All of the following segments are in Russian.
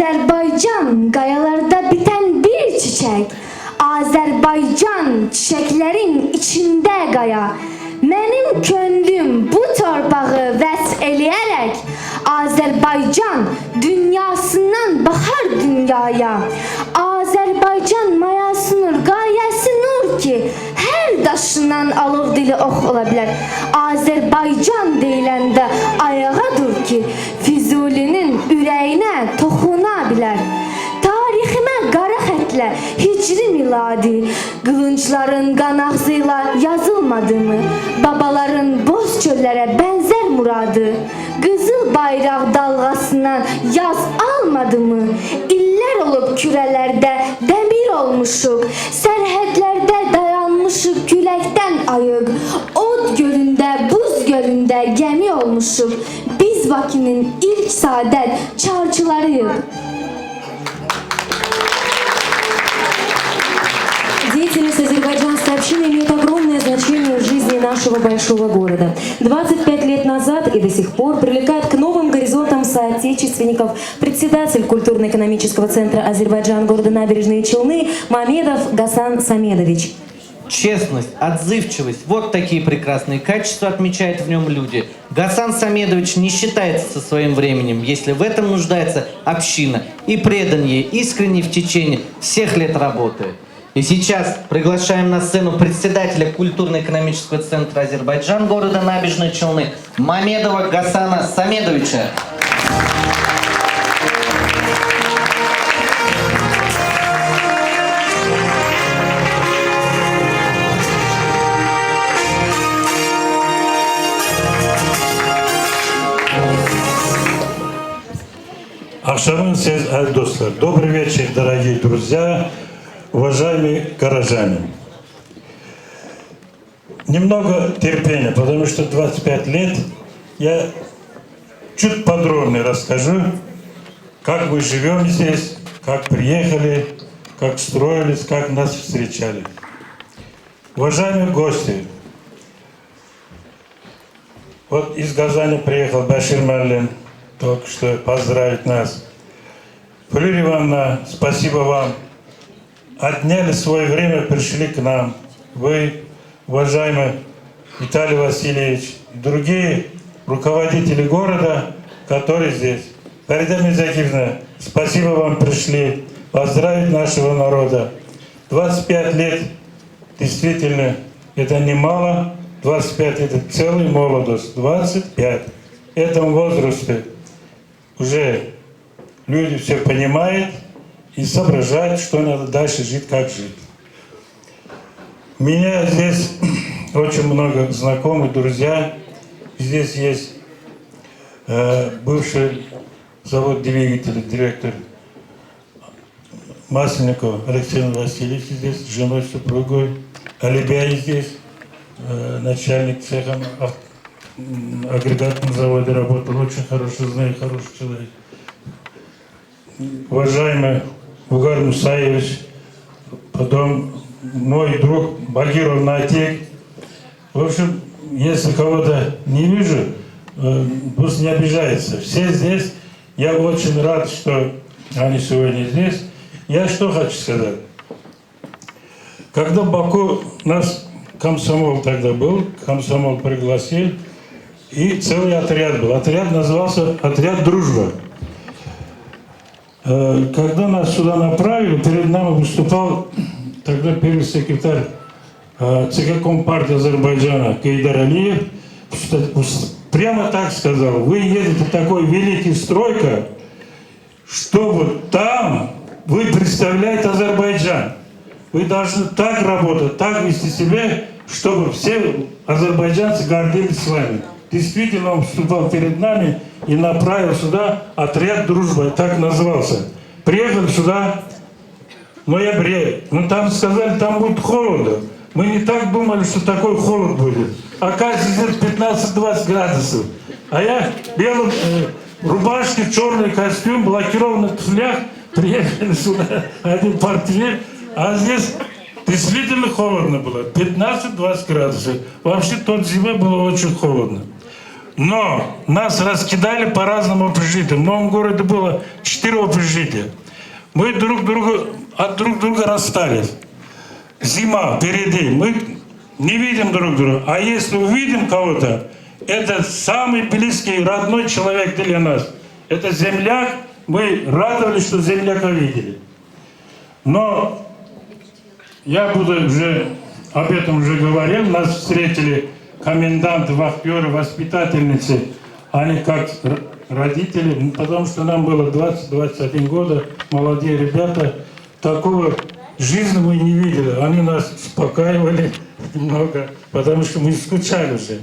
Azerbaycan qayalarda biten bir çiçek. Azerbaycan çiçeklerin içinde qaya. Mənim könlüm bu torpağı vəsf eləyərək Azərbaycan dünyasından baxar dünyaya. Azərbaycan mayasınır, qayəsi nur ki hər daşından alov dili ox ola bilər. Azərbaycan deyiləndə ayağa dur ki Füzulinin ürəyinə toxuna bilər. Tariximə qara xətlə hicri miladi qılıncların qan ağzıyla yazılmadı mı? Babaların boz çöllərə bənzər muradı qızıl bayraq dalğasından yaz almadı mı? İllər olub kürələrdə dəmir olmuşuq, sərhədlərdə dayanmışıq küləkdən ayıq, od gölündə, buz gölündə gəmi olmuşuq. Biz Bakının ilk saadət çarçılarıyıq. Деятельность азербайджанской общины имеет огромное значение в жизни нашего большого города. 25 лет назад и до сих пор привлекает к новым горизонтам соотечественников председатель культурно-экономического центра Азербайджан города Набережные Челны Мамедов Гасан Самедович. Честность, отзывчивость – вот такие прекрасные качества отмечают в нем люди. Гасан Самедович не считается со своим временем, если в этом нуждается община, и предан ей, искренне в течение всех лет работы. И сейчас приглашаем на сцену председателя культурно-экономического центра Азербайджан города Набережные Челны Мамедова Гасана Самедовича. Ахшамын-сез, достар. Добрый вечер, дорогие друзья, уважаемые горожане. Немного терпения, потому что 25 лет я чуть подробнее расскажу, как мы живем здесь, как приехали, как строились, как нас встречали. Уважаемые гости, вот из Казани приехал Башир Марлин, только что поздравить нас. Флюрия Ивановна, спасибо вам. Отняли свое время, пришли к нам. Вы, уважаемый Виталий Васильевич, и другие руководители города, которые здесь. Фарида Мирзакиевна, спасибо вам, пришли поздравить нашего народа. 25 лет, действительно, это немало. 25 это целая молодость. 25. В этом возрасте уже люди все понимают и соображают, что надо дальше жить, как жить. У меня здесь очень много знакомых, друзья. Здесь есть бывший завод двигателей, директор Масленников Алексей Васильевич здесь, с женой, супругой. Алибяй здесь, начальник цеха агрегатном заводе работал, очень хорошо знаю, хороший человек. Уважаемый Угар Мусаевич, потом мой друг Багиров Натик. В общем, если кого-то не вижу, пусть не обижается. Все здесь, я очень рад, что они сегодня здесь. Я что хочу сказать. Когда в Баку нас комсомол тогда был, комсомол пригласил, и целый отряд был. Отряд назывался «Отряд Дружба». Когда нас сюда направили, перед нами выступал тогда первый секретарь ЦК Компартии Азербайджана Кейдар Алиев. Прямо так сказал: вы едете в такой великий стройка, чтобы там вы представляете Азербайджан. Вы должны так работать, так вести себя, чтобы все азербайджанцы гордились с вами. Действительно, он выступал перед нами и направил сюда отряд «Дружба», так назывался. Приехали сюда в ноябре, но там сказали, там будет холодно. Мы не так думали, что такой холод будет. Оказывается, 15-20 градусов. А я в белом рубашке, черный костюм, блокированных туфлях, приехали сюда, один портфель, а здесь действительно холодно было, 15-20 градусов. Вообще тот зимой было очень холодно. Но нас раскидали по разным общежитиям. В новом городе было 4 общежития. Мы от друг друга расстались. Зима впереди. Мы не видим друг друга. А если увидим кого-то, это самый близкий, родной человек для нас. Это земляк. Мы радовались, что земляка видели. Но я буду уже, об этом уже говорил. Нас встретили коменданты, вахтеры, воспитательницы. Они как родители, потому что нам было 20-21 года, молодые ребята. Такого жизни мы не видели. Они нас успокаивали немного, потому что мы скучали уже.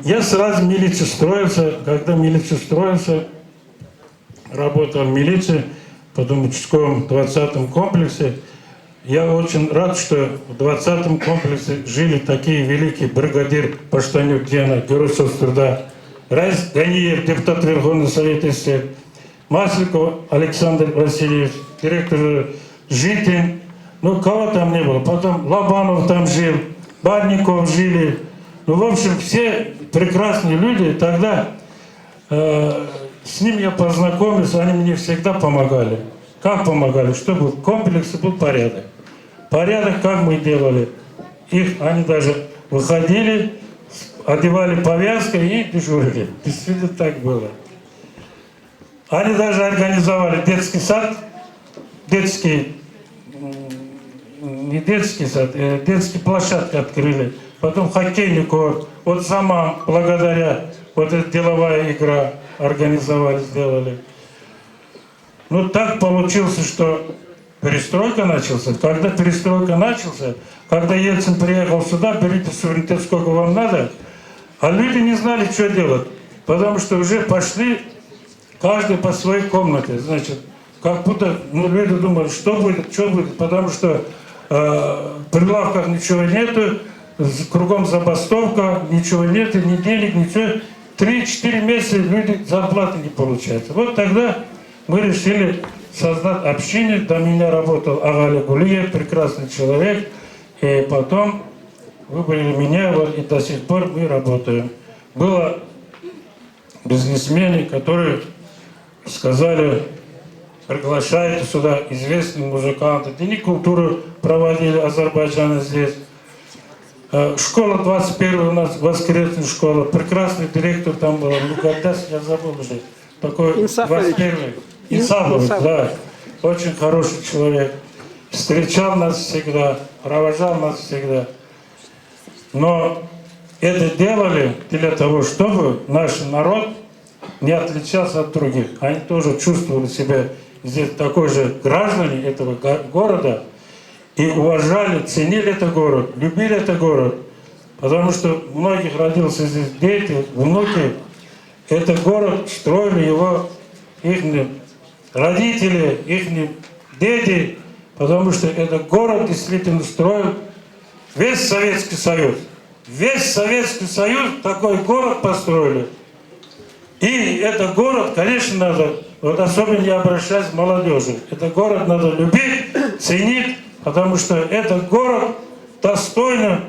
Я сразу в милицию строился. Когда в милицию строился, работал в милиции, потом в участковом 20-м комплексе. Я очень рад, что в 20-м комплексе жили такие великие: бригадир Паштанюк Гена, герой соцтруда, Раис Ганиев, депутат Верховного Совета СССР, Масликов Александр Васильевич, директор Житин. Ну, кого там не было. Потом Лобанов там жил, Барников жили. Ну, в общем, все прекрасные люди. Тогда с ним я познакомился, они мне всегда помогали. Как помогали? Чтобы в комплексе был порядок. Порядок, как мы делали. Они даже выходили, одевали повязки и дежурили. Действительно так было. Они даже организовали детский сад, детский площадку открыли. Потом хоккейный корт. Вот сама, благодаря вот эта деловая игра организовали, сделали. Ну, так получилось, что перестройка начался. Когда перестройка начался, когда Ельцин приехал сюда, берите суверенитет сколько вам надо, а люди не знали, что делать. Потому что уже пошли каждый по своей комнате. Значит, как будто люди думали, что будет, потому что в прилавках ничего нету, кругом забастовка, ничего нет, ни денег, ничего. 3-4 месяца люди зарплаты не получают. Вот тогда мы решили создать общину. До меня работал Агали Гулиев, прекрасный человек. И потом выбрали меня, вот, и до сих пор мы работаем. Было бизнесмены, которые сказали: приглашайте сюда известных музыкантов. Дни культуры проводили Азербайджана здесь. Школа 21 у нас, воскресная школа. Прекрасный директор там был. Мукаддас, я забыл уже. Такой 21-й. Исафович, да. Очень хороший человек. Встречал нас всегда, провожал нас всегда. Но это делали для того, чтобы наш народ не отличался от других. Они тоже чувствовали себя здесь такой же граждане этого города. И уважали, ценили этот город, любили этот город. Потому что у многих родился здесь дети, внуки. Этот город строили его их родители, их дети. Потому что этот город действительно строил весь Советский Союз. Весь Советский Союз такой город построили. И этот город, конечно, надо, вот особенно я обращаюсь к молодежи, этот город надо любить, ценить. Потому что этот город достойно,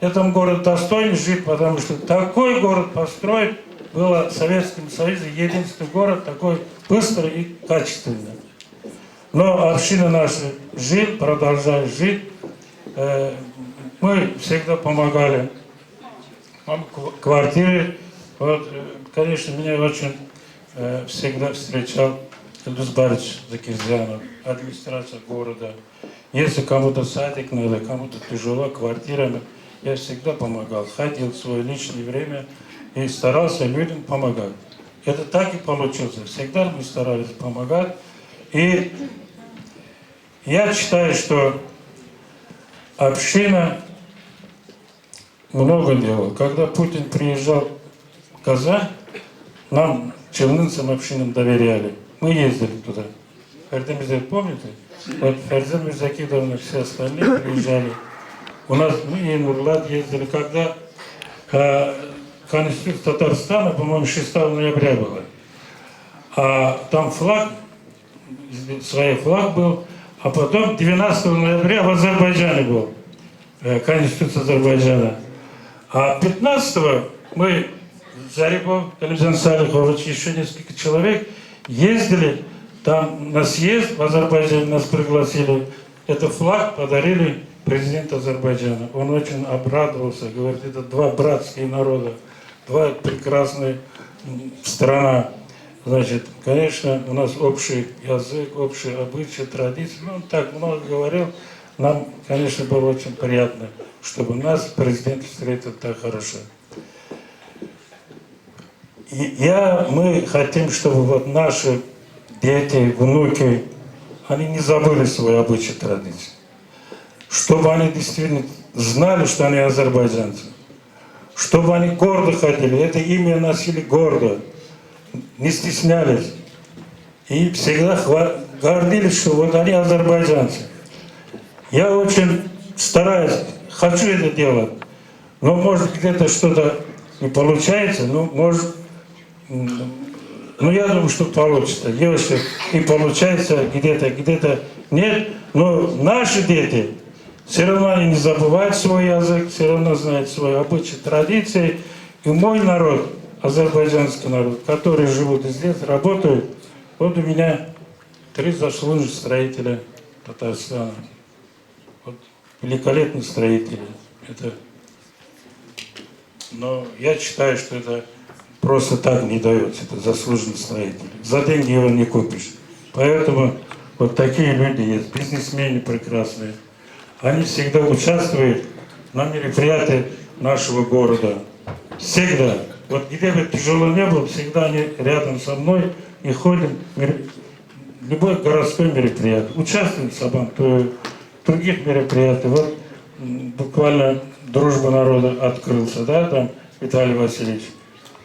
этому городу достойно жить, потому что такой город построить было в Советском Союзе единственный город, такой быстрый и качественный. Но община наша жит, продолжает жить. Мы всегда помогали. Квартиры, вот, конечно, меня очень всегда встречал Эльдус Барич Закирзянов, администрация города. Если кому-то садик надо, кому-то тяжело, квартирами, я всегда помогал. Ходил в свое личное время и старался людям помогать. Это так и получилось. Всегда мы старались помогать. И я считаю, что община много делала. Когда Путин приезжал в Казань, нам, челнинцам, общинам доверяли. Мы ездили туда. Фердин Мирзаев, помните? Вот Фердин Мирзакидовна, все остальные приезжали. У нас мы и Нурлат ездили. Когда Конституция Татарстана, по-моему, 6 ноября была. А там флаг, свой флаг был. А потом 12 ноября в Азербайджане был Конституция Азербайджана. А 15 мы, Зарипов, Александр Салихович, еще несколько человек, ездили там на съезд в Азербайджане, нас пригласили. Это флаг подарили президенту Азербайджана. Он очень обрадовался, говорит, это два братские народа, два прекрасные страна. Значит, конечно, у нас общий язык, общие обычаи, традиции. Ну, он так много говорил. Нам, конечно, было очень приятно, чтобы нас президент встретил так хорошо. Мы хотим, чтобы вот наши дети, внуки, они не забыли свои обычаи, традиции. Чтобы они действительно знали, что они азербайджанцы. Чтобы они гордо ходили, это имя носили гордо, не стеснялись. И всегда гордились, что вот они азербайджанцы. Я очень стараюсь, хочу это делать. Но может где-то что-то не получается, я думаю, что получится. Девочки, и получается где-то нет. Но наши дети, все равно они не забывают свой язык, все равно знают свои обычаи, традиции. И мой народ, азербайджанский народ, который живут здесь, работают. Вот у меня 3 заслуженных строителя Татарстана. Вот, великолепные строители. Но я считаю, что это просто так не дается, это заслуженный строитель. За деньги его не купишь. Поэтому вот такие люди есть, бизнесмены прекрасные. Они всегда участвуют на мероприятиях нашего города. Всегда. Вот где бы тяжело не было, всегда они рядом со мной и ходим в любое городское мероприятие. Участвуем в Сабантуе, в других мероприятиях. Вот буквально «Дружба народа» открылся, да, там Виталий Васильевич.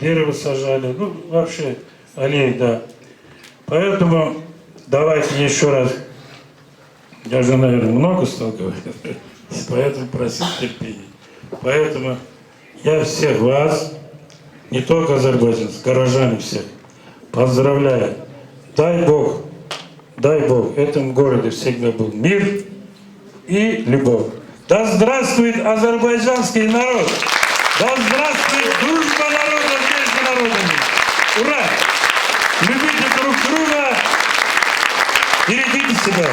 Дерево сажали, вообще аллеи, да. Поэтому давайте еще раз, я же, наверное, много стал говорить, поэтому просил терпения. Поэтому я всех вас, не только азербайджанцев, горожан всех, поздравляю. Дай Бог, в этом городе всегда был мир и любовь. Да здравствует азербайджанский народ! Да здравствует дружба народа между народами! Ура! Любите друг друга, берегите себя!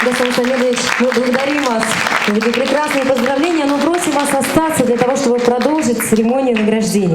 Гасан Самедович, мы благодарим вас за эти прекрасные поздравления, но просим вас остаться для того, чтобы продолжить церемонию награждения.